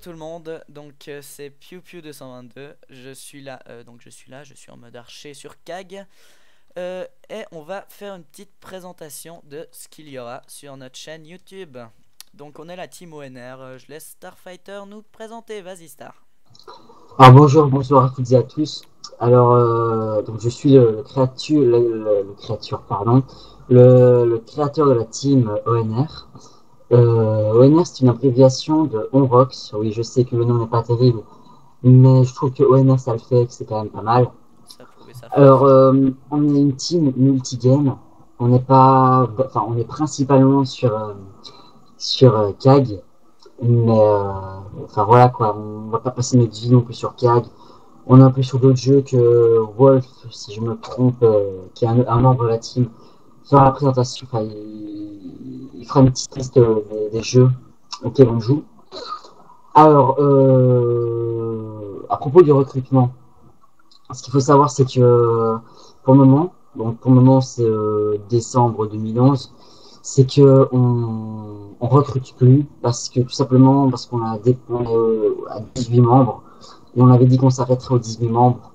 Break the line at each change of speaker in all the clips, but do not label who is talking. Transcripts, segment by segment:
tout le monde, donc c'est PewPew222, je suis en mode archer sur CAG, et on va faire une petite présentation de ce qu'il y aura sur notre chaîne YouTube. Donc on est la team ONR, je laisse Starfighter nous présenter, vas-y Star.
Alors bonjour à toutes et à tous. Alors donc je suis le créateur de la team ONR. ONR c'est une abréviation de On Rocks. Oui, je sais que le nom n'est pas terrible, mais je trouve que ONR ça le fait, que c'est quand même pas mal.
Ça pouvait sa
Alors
force.
on est une team multigame. On n'est pas, enfin on est principalement sur CAG, mais enfin voilà quoi. On va pas passer notre vie non plus sur CAG. On est un peu sur d'autres jeux que Wolf, si je me trompe, qui est un membre de la team, fera la présentation. Enfin, il fera une petite liste des jeux auxquels on joue. Alors, à propos du recrutement, ce qu'il faut savoir, c'est que pour le moment, c'est décembre 2011, c'est que on recrute plus parce que tout simplement parce on est à 18 membres et on avait dit qu'on s'arrêterait aux 18 membres.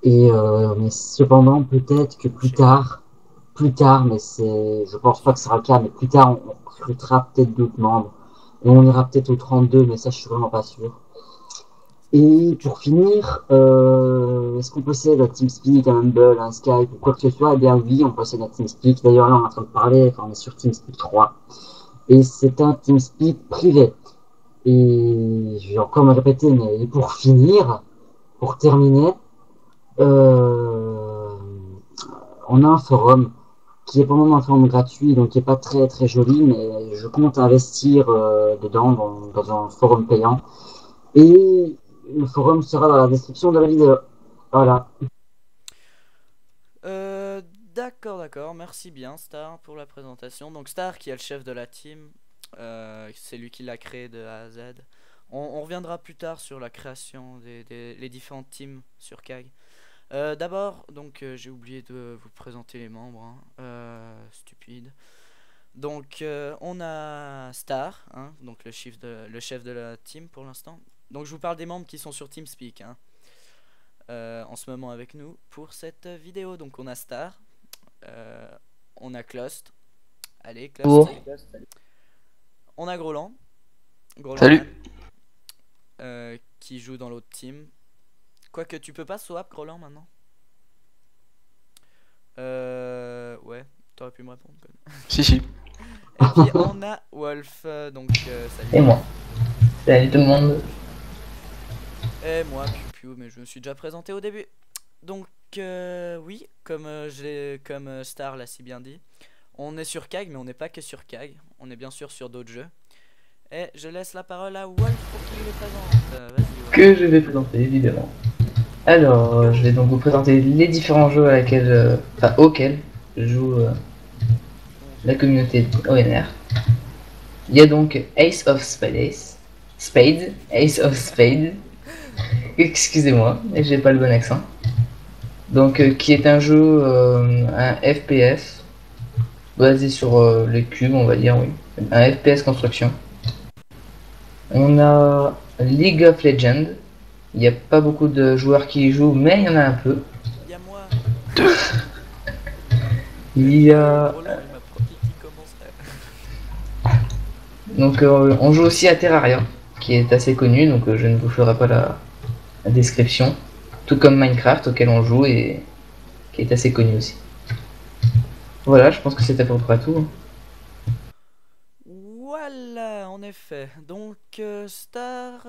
Mais cependant, peut-être que plus tard, mais je pense pas que ce sera le cas, mais plus tard, on recrutera peut-être d'autres membres. Et on ira peut-être au 32, mais ça, je suis vraiment pas sûr. Et pour finir, est-ce qu'on possède la TeamSpeak, un Humble, un Skype ou quoi que ce soit? Eh bien oui, on possède la TeamSpeak. D'ailleurs, là, on est en train de parler, enfin, on est sur TeamSpeak 3. Et c'est un TeamSpeak privé. Et je vais encore me répéter, mais pour terminer, euh, on a un forum qui est pour le moment un forum gratuit, donc qui est pas très très joli, mais je compte investir dedans dans un forum payant. Et le forum sera dans la description de la vidéo. Voilà.
D'accord, merci bien Star pour la présentation. Donc Star qui est le chef de la team, c'est lui qui l'a créé de A à Z. On reviendra plus tard sur la création les différentes teams sur CAG. D'abord, donc j'ai oublié de vous présenter les membres, hein. Stupide. Donc on a Star, hein, donc le chef de la team pour l'instant. Donc je vous parle des membres qui sont sur TeamSpeak, hein, en ce moment avec nous pour cette vidéo. Donc on a Star, euh, on a Clost, allez Clost,
Bon,
salut. On a Groland,
salut.
Grolman, qui joue dans l'autre team. Quoique tu peux pas swap Groland maintenant. Ouais, t'aurais pu me répondre quand même.
Si, si.
Et puis on a Wolf, donc salut
Et
Wolf.
moi. Salut tout le monde.
Et moi, Piu, mais je me suis déjà présenté au début. Donc oui, comme Star l'a si bien dit, on est sur CAG, mais on n'est pas que sur CAG. On est bien sûr sur d'autres jeux. Et je laisse la parole à Wolf pour qu'il les présente. Vas-y Wolf.
Que je vais présenter évidemment. Alors, je vais donc vous présenter les différents jeux auxquels joue la communauté ONR. Il y a donc Ace of Spades, Ace of Spades. Excusez-moi, j'ai pas le bon accent. Donc, qui est un jeu, un FPS basé sur les cubes, on va dire, oui. Un FPS construction. On a League of Legends. Il n'y a pas beaucoup de joueurs qui y jouent, mais il y en a un peu.
Y'a moi.
Il y a
Roland et ma propre qui commencerait.
donc on joue aussi à Terraria, qui est assez connu, donc je ne vous ferai pas la description. Tout comme Minecraft auquel on joue et qui est assez connu aussi. Voilà, je pense que c'est à peu près tout.
Voilà, en effet. Donc Star,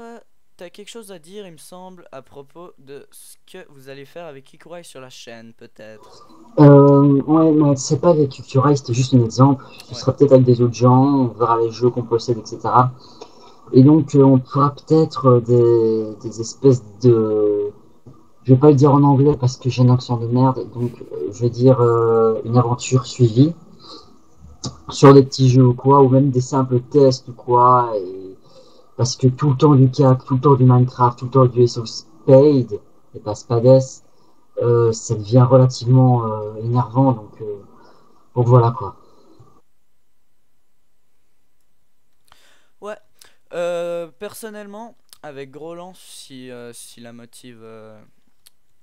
t'as quelque chose à dire, il me semble, à propos de ce que vous allez faire avec Ikurai sur la chaîne, peut-être.
Ouais, mais c'est pas avec Cultura, c'était juste un exemple. Ce
Ouais.
sera peut-être avec des autres gens, on verra les jeux qu'on possède, etc. Et donc, on fera peut-être des espèces de. Je vais pas le dire en anglais parce que j'ai un accent de merde, donc je vais dire une aventure suivie sur des petits jeux ou quoi, ou même des simples tests ou quoi. Parce que tout le temps du CAC, tout le temps du Minecraft, tout le temps du Ace of Spade, et pas Spades, ça devient relativement énervant, donc voilà quoi.
Ouais. Personnellement, avec Groland, si la motive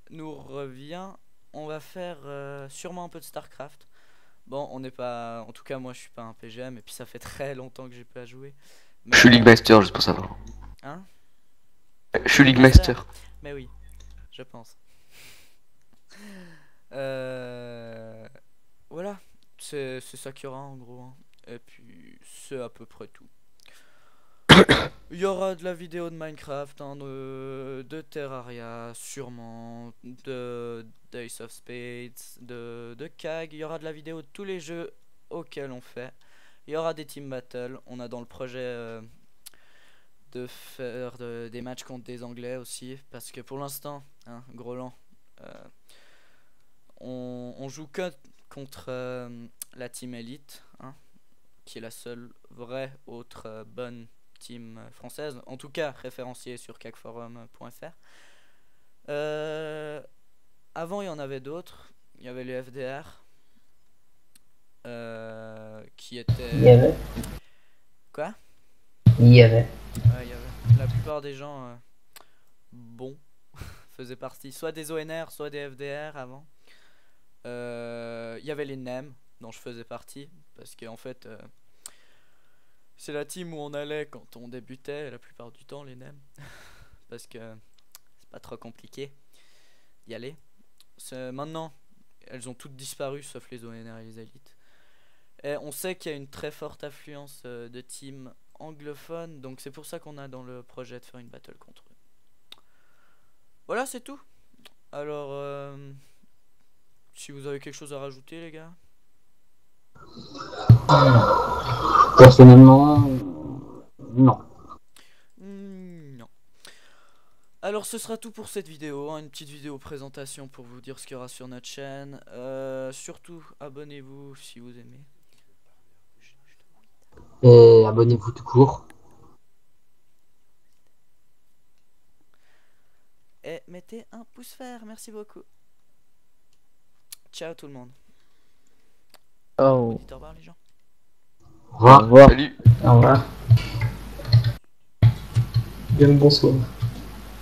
nous revient, on va faire sûrement un peu de StarCraft. Bon, on n'est pas... En tout cas, moi, je suis pas un PGM, et puis ça fait très longtemps que j'ai pas joué. Mais,
Je suis League Master, juste pour savoir.
Hein?
Je suis League Master.
Mais oui, je pense. Voilà, c'est ça qu'il y aura en gros, hein. Et puis, c'est à peu près tout. Il y aura de la vidéo de Minecraft, hein, de Terraria, sûrement, de Ace of Spades, de CAG. Il y aura de la vidéo de tous les jeux auxquels on fait. Il y aura des team battles. On a dans le projet de faire des matchs contre des Anglais aussi. Parce que pour l'instant, hein, Groland, on joue que contre la team Elite, hein, qui est la seule vraie autre bonne team française, en tout cas référenciée sur cagforum.fr. Avant il y en avait d'autres, il y avait les FDR qui étaient...
Il y avait.
Quoi?
Il y avait.
Ouais, il y avait. La plupart des gens bon faisaient partie soit des ONR, soit des FDR avant. Il y avait les NEM dont je faisais partie, parce que en fait c'est la team où on allait quand on débutait la plupart du temps, les NEM. Parce que c'est pas trop compliqué d'y aller. Maintenant, elles ont toutes disparu sauf les ONR et les élites. Et on sait qu'il y a une très forte affluence de teams anglophones, donc c'est pour ça qu'on a dans le projet de faire une battle contre eux. Voilà, c'est tout. Alors, si vous avez quelque chose à rajouter, les gars.
Personnellement, non.
Non. Alors ce sera tout pour cette vidéo, hein, une petite vidéo présentation pour vous dire ce qu'il y aura sur notre chaîne. Surtout abonnez-vous si vous aimez.
Et abonnez-vous tout court.
Et mettez un pouce vert, merci beaucoup. Ciao tout le monde.
Oh.
Dites au revoir les gens.
Au revoir.
Salut.
Au revoir.
Bien le bonsoir.